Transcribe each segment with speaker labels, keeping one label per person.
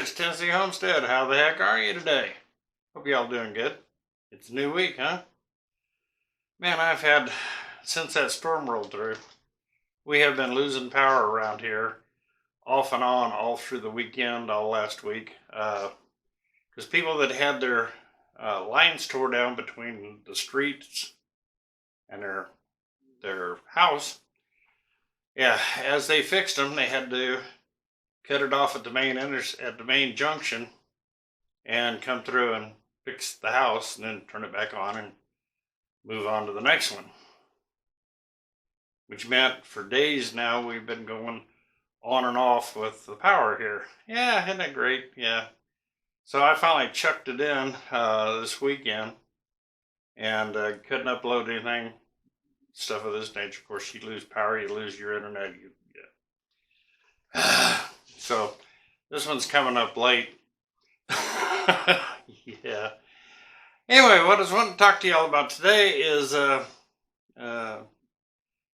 Speaker 1: it's Tennessee Homestead. How the heck are you today? Hope y'all doing good. It's a new week, huh? Man, I've had, since that storm rolled through, we have been losing power around here off and on all through the weekend, all last week. Because people that had their lines tore down between the streets and their house, yeah, as they fixed them, they had to cut it off at the main junction and come through and fix the house and then turn it back on and move on to the next one. Which meant for days now we've been going on and off with the power here. Yeah, isn't that great? Yeah. So I finally chucked it in this weekend and couldn't upload anything, stuff of this nature. Of course, you lose power, you lose your internet. So this one's coming up late. Yeah. Anyway, what I was wanting to talk to y'all about today is, man,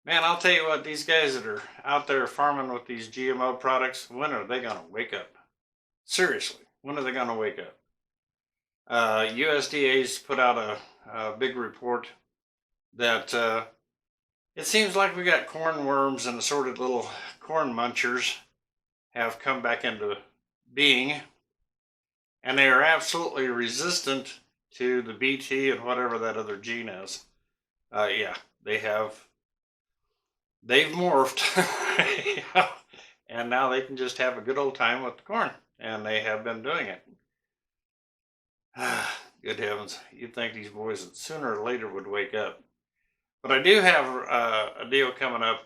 Speaker 1: I'll tell you what, these guys that are out there farming with these GMO products, when are they going to wake up? Seriously, when are they going to wake up? USDA's put out a big report that it seems like we got corn worms and assorted little corn munchers have come back into being, and they are absolutely resistant to the BT and whatever that other gene is. Yeah, they've morphed. Yeah. And now they can just have a good old time with the corn, and they have been doing it. Good heavens, you'd think these boys sooner or later would wake up. But I do have a deal coming up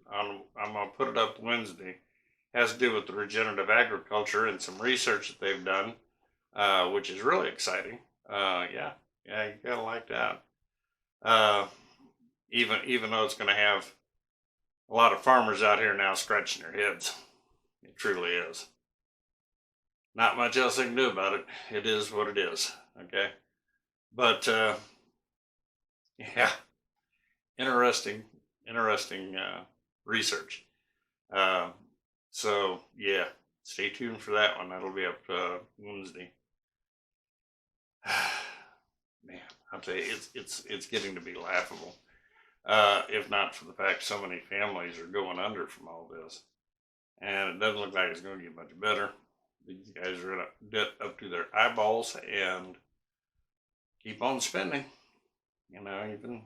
Speaker 1: I'm going to put it up Wednesday. It has to do with the regenerative agriculture and some research that they've done, which is really exciting. Yeah, you gotta like that. Even though it's going to have a lot of farmers out here now scratching their heads. It truly is. Not much else they can do about it. It is what it is. Okay. But yeah, interesting research. So yeah, stay tuned for that one. That'll be up Wednesday. Man, I'll tell you, it's getting to be laughable. If not for the fact so many families are going under from all this. And it doesn't look like it's going to get much better. These guys are in debt up to their eyeballs and keep on spending. Even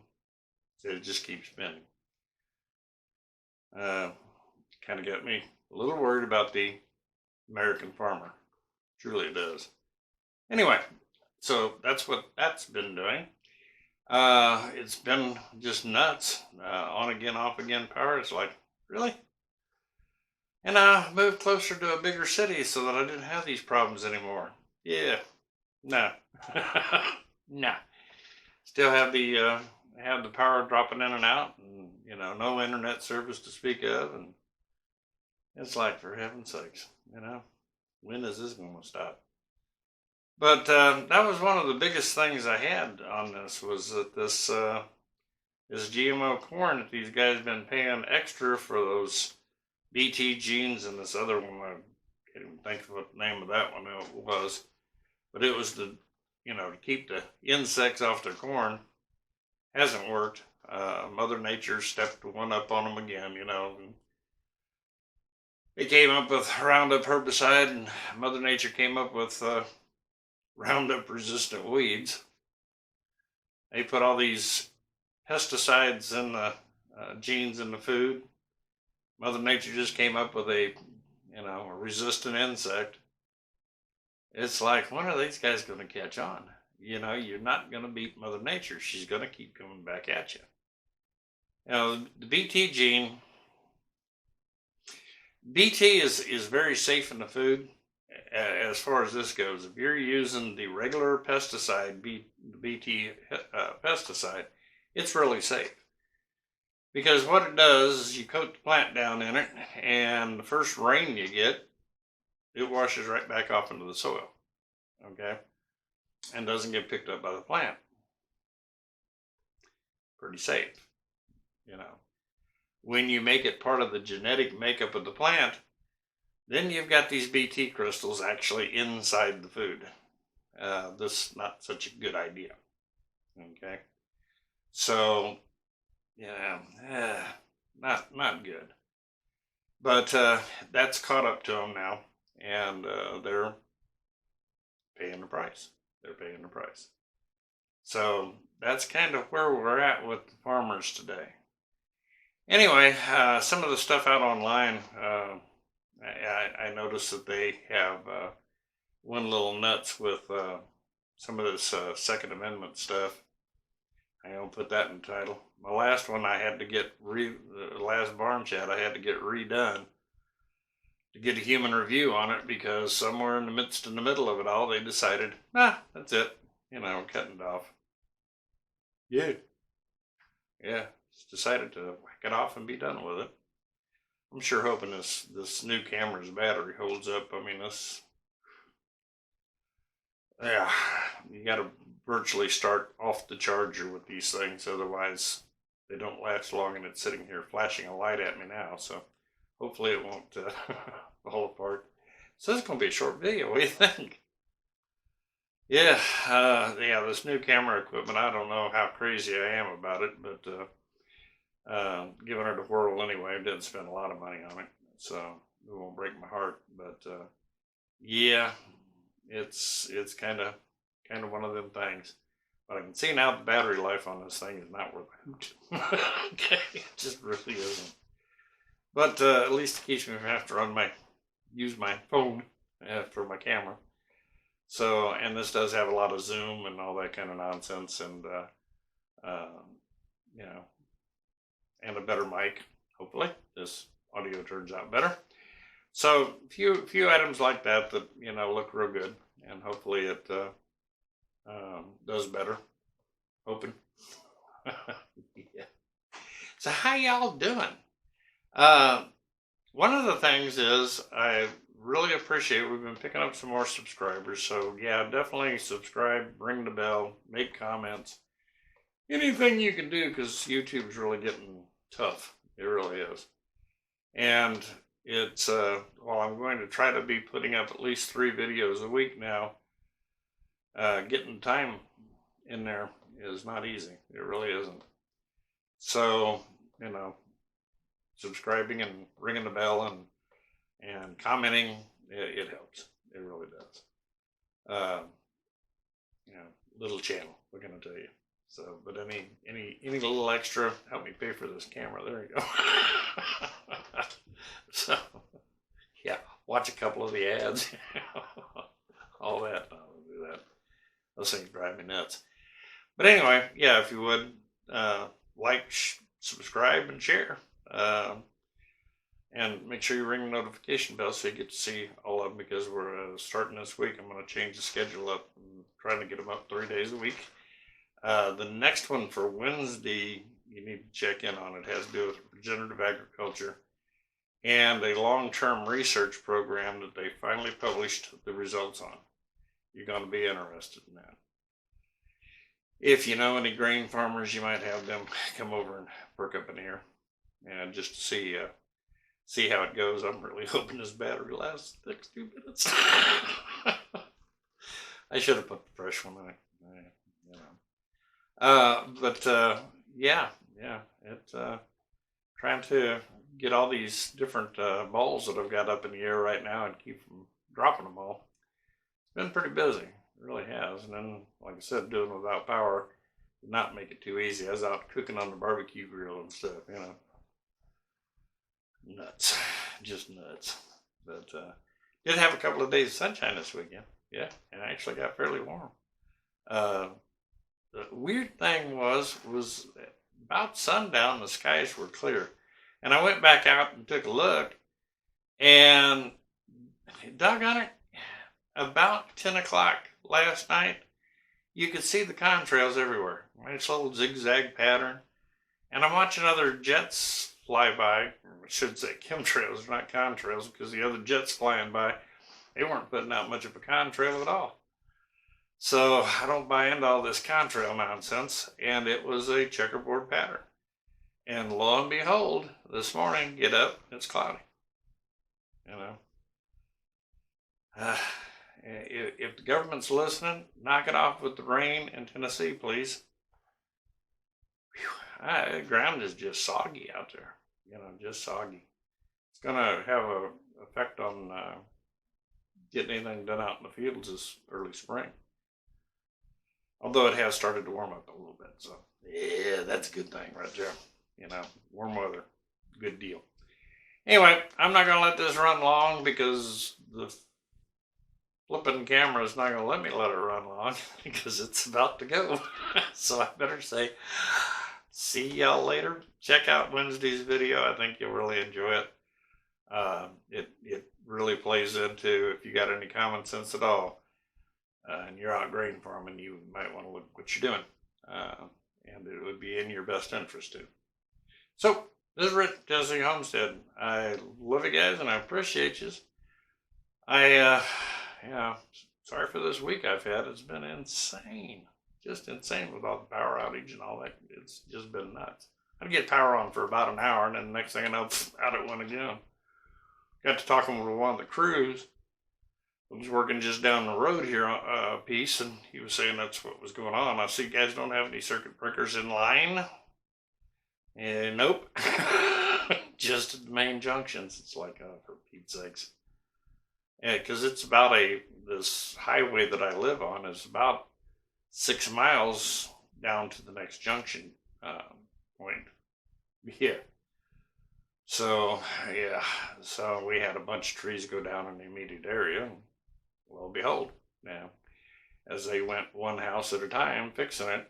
Speaker 1: so, just keep spending. Kind of got me a little worried about the American farmer. Truly it does. Anyway, so that's what that's been doing. It's been just nuts. On again, off again power. It's like, really? And I moved closer to a bigger city so that I didn't have these problems anymore. Yeah. No. No. Still have the power dropping in and out, and no internet service to speak of, and it's like, for heaven's sakes, when is this going to stop? But that was one of the biggest things I had on this, was that this GMO corn that these guys have been paying extra for those BT genes and this other one. I can't even think of what the name of that one was, but it was to keep the insects off their corn. Hasn't worked. Mother Nature stepped one up on them again. And they came up with Roundup herbicide, and Mother Nature came up with Roundup resistant weeds. They put all these pesticides in the genes in the food. Mother Nature just came up with a resistant insect. It's like, when are these guys going to catch on? You're not going to beat Mother Nature. She's going to keep coming back at you. The BT gene, BT is very safe in the food. As far as this goes, if you're using the regular pesticide, BT pesticide, it's really safe. Because what it does is you coat the plant down in it, and the first rain you get, it washes right back off into the soil. Okay? And doesn't get picked up by the plant. Pretty safe. When you make it part of the genetic makeup of the plant, Then you've got these BT crystals actually inside the food. This is not such a good idea. Okay, so yeah, not good. But that's caught up to them now, and they're paying the price. They're paying the price. So that's kind of where we're at with the farmers today. Anyway, some of the stuff out online, I noticed that they have one little nuts with some of this Second Amendment stuff. I'm gonna put that in the title. My last one, I had to get the last barn chat, I had to get redone to get a human review on it because somewhere in the middle of it all, they decided, that's it. Cutting it off. Yeah, yeah. Just decided to whack it off and be done with it. I'm sure hoping this new camera's battery holds up. I mean, yeah, you got to virtually start off the charger with these things, otherwise they don't last long. And it's sitting here flashing a light at me now, so hopefully it won't fall apart. So this is gonna be a short video. What do you think? Yeah, this new camera equipment. I don't know how crazy I am about it, but giving it a whirl anyway. Didn't spend a lot of money on it, so it won't break my heart. But yeah, it's kind of one of them things. But I can see now the battery life on this thing is not worth a hoot. Okay, it just really isn't. But at least it keeps me from having to use my phone for my camera. So, and this does have a lot of zoom and all that kind of nonsense, and you know, and a better mic. Hopefully, this audio turns out better. So, few items like that look real good, and hopefully it does better. Hoping. Yeah. So, how y'all doing? One of the things is I really appreciate we've been picking up some more subscribers. So yeah, definitely subscribe, ring the bell, make comments, anything you can do, because YouTube's really getting tough. It really is. And it's I'm going to try to be putting up at least 3 videos a week now. Getting time in there is not easy. It really isn't. So subscribing and ringing the bell and commenting, it helps. It really does. Little channel, we're gonna tell you. So, but any little extra, help me pay for this camera. There you go. So, yeah, watch a couple of the ads. All that. I don't do that. Those things drive me nuts. But anyway, yeah, if you would like, subscribe, and share. And make sure you ring the notification bell so you get to see all of them, because we're starting this week. I'm going to change the schedule up and trying to get them up 3 days a week. The next one for Wednesday, you need to check in on. It has to do with regenerative agriculture and a long-term research program that they finally published the results on. You're going to be interested in that. If you know any grain farmers, you might have them come over and perk up an ear, and just to see how it goes. I'm really hoping this battery lasts the next 2 minutes. I should have put the fresh one in. It's trying to get all these different balls that I've got up in the air right now and keep from dropping them all. It's been pretty busy. It really has. And then, like I said, doing without power did not make it too easy. I was out cooking on the barbecue grill and stuff, Nuts. Just nuts. But did have a couple of days of sunshine this weekend. Yeah, and I actually got fairly warm. The weird thing was about sundown, the skies were clear. And I went back out and took a look, and doggone it, about 10 o'clock last night, you could see the contrails everywhere. Nice little zigzag pattern. And I'm watching other jets fly by. I should say chemtrails, not contrails, because the other jets flying by, they weren't putting out much of a contrail at all. So I don't buy into all this contrail nonsense, and it was a checkerboard pattern. And lo and behold, this morning, get up, it's cloudy. Uh, if the government's listening, knock it off with the rain in Tennessee, please. The ground is just soggy out there. Just soggy. It's gonna have a effect on getting anything done out in the fields this early spring. Although it has started to warm up a little bit, so yeah, that's a good thing right there. Warm weather, good deal. Anyway, I'm not gonna let this run long because the flipping camera is not gonna let me let it run long because it's about to go. So I better say, see y'all later. Check out Wednesday's video. I think you'll really enjoy it. It really plays into, if you got any common sense at all, and you're out grain farming, you might want to look at what you're doing, and it would be in your best interest too. So this is Rich Jesse Homestead. I love you guys and I appreciate you. Sorry for this week I've had. It's been insane. Just insane with all the power outage and all that. It's just been nuts. I'd get power on for about an hour, and then the next thing I know, out it went again. Got to talking with one of the crews. I was working just down the road here a piece, and he was saying that's what was going on. I see you guys don't have any circuit breakers in line. And nope. Just at the main junctions. It's like, for Pete's sakes. Yeah, because it's about this highway that I live on is about 6 miles down to the next junction point. Yeah. So we had a bunch of trees go down in the immediate area. And lo and behold, now, as they went one house at a time fixing it,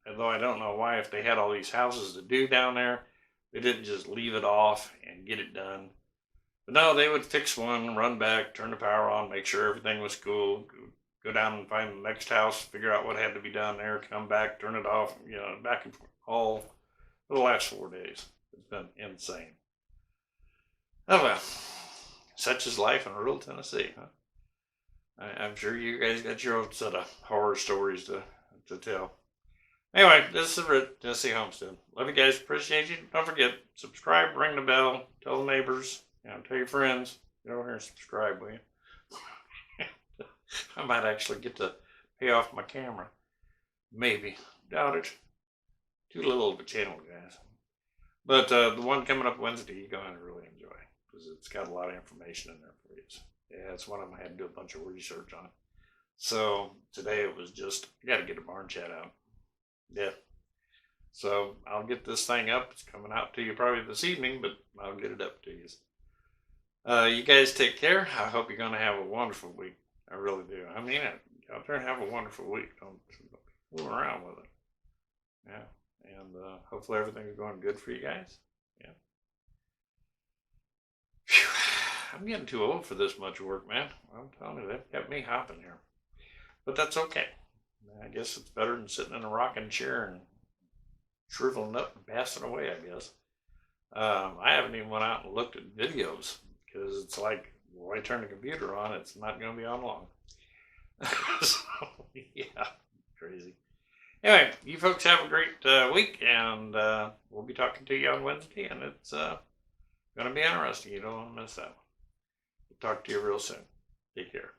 Speaker 1: although I don't know why, if they had all these houses to do down there, they didn't just leave it off and get it done. But no, they would fix one, run back, turn the power on, make sure everything was cool, go down and find the next house, figure out what had to be done there, come back, turn it off, back and forth, all for the last 4 days. It's been insane. Oh well, such is life in rural Tennessee, huh? I'm sure you guys got your own set of horror stories to tell. Anyway, this is Rich Jesse Homestead. Love you guys, appreciate you. Don't forget, subscribe, ring the bell, tell the neighbors, tell your friends. Get over here and subscribe, will you? I might actually get to pay off my camera. Maybe. Doubt it. Too little of a channel, guys. But the one coming up Wednesday, you're going to really enjoy, because it's got a lot of information in there for you. Yeah, it's one of them I had to do a bunch of research on. So today it was just, I got to get a barn chat out. Yeah. So I'll get this thing up. It's coming out to you probably this evening, but I'll get it up to you. You guys take care. I hope you're going to have a wonderful week. I really do. I mean it. Go out there and have a wonderful week. Don't fool around with it. Yeah. And hopefully everything's going good for you guys. Yeah. Phew. I'm getting too old for this much work, man. I'm telling you, that kept me hopping here. But that's okay. I guess it's better than sitting in a rocking chair and shriveling up and passing away, I guess. I haven't even went out and looked at videos, because it's like, well, I turn the computer on, it's not going to be on long. So, yeah, crazy. Anyway, you folks have a great week, and we'll be talking to you on Wednesday, and it's going to be interesting. You don't want to miss that one. We'll talk to you real soon. Take care.